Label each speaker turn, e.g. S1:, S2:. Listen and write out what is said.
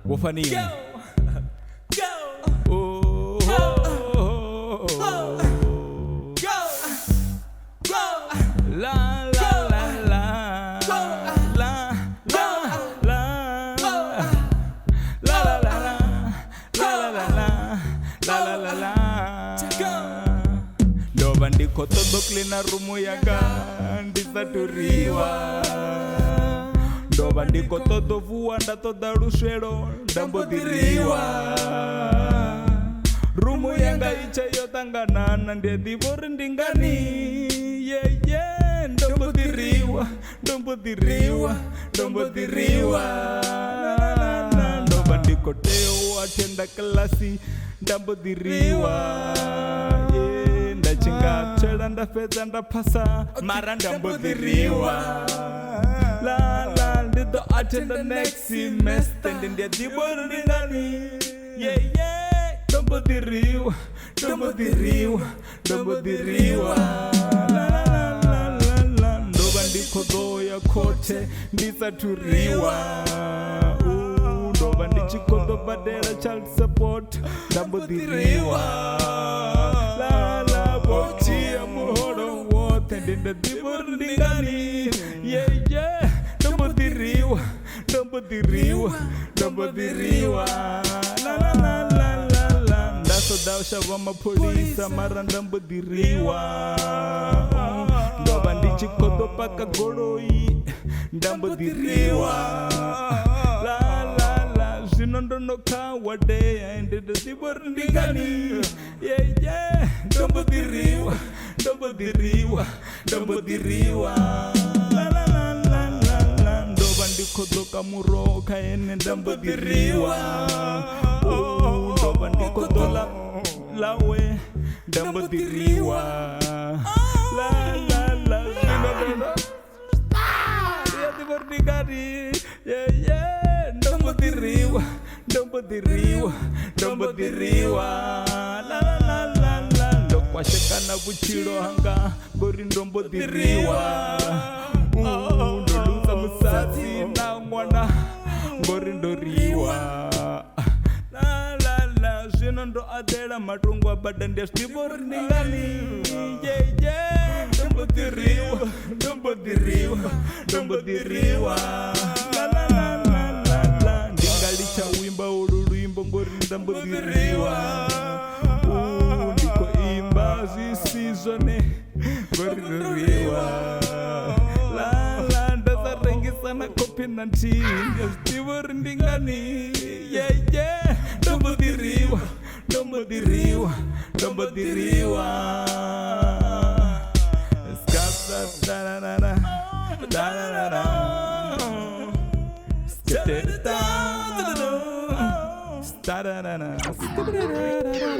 S1: Wafani.
S2: Go.
S1: Oh.
S2: Go. Go.
S1: La la la la. La la la. La la la la. La la la la. La la la. Ndova ndiko todo cleana rumu yanga ndisaturiwa. Ndova ndiko todo vuwa ndatoda rushero ndambodiriwa. Rumu yanga icha yotanganana ndedivori ndingani. Yeah yeah, ndambodiriwa, ndambodiriwa, ndambodiriwa. Ndova ndiko teo atenda klasi ndambodiriwa. Yeah, ndachinga chela ndafedza ndapasa mara ndambodiriwa. La la, did the attend the next semester and the dibor ndingani. Yeah yeah, ndambodiriwa, ndambodiriwa, ndambodiriwa. La la la la la, ndova ndikodoya kote ndisaturiwa. Ndova ndichikodobadela child support ndambodiriwa. La la, bochia muhoro wote ndinde dibor ndingani. Yeah yeah, ndambodiriwa, ndambodiriwa, ndambodiriwa. La la la la la la, ndasodausha vamapolisa mara ndambodiriwa. Ndova ndichikodopaka goloi ndambodiriwa. La la la, zvino ndonokawadeya ndinde dibor ndingani. Yeah yeah, ndambodiriwa, ndambodiriwa, ndambodiriwa. La la la la la la, ndova ndikodoka muroka ene ndambodiriwa. Ndova ndikodola lawe ndambodiriwa. La la la, zvino dibor ndingani. Yeah yeah, ndambodiriwa, ndambodiriwa, ndambodiriwa. La la la la la, ndokwashekana vuchilo hanga ngori ndombodiriwa. Ndoluza musatsi na mwana ngori ndoriwa. La la la, zvino ndo adela matongo abada ndiyadibor ndingani. Yeah yeah, ndombodiriwa, ndombodiriwa, ndombodiriwa. La la la la la la, ndingalicha uimba ulu luimbo ngori ndambodiriwa. Ndiko imba zvisizvone ngori ndoriwa. La la, ndasarengisana COVID-19 ndiyadibor ndingani. Yeah yeah, ndambodiriwa, ndambodiriwa, ndambodiriwa. Skasa da da da da da da da. Skata da da da da da da.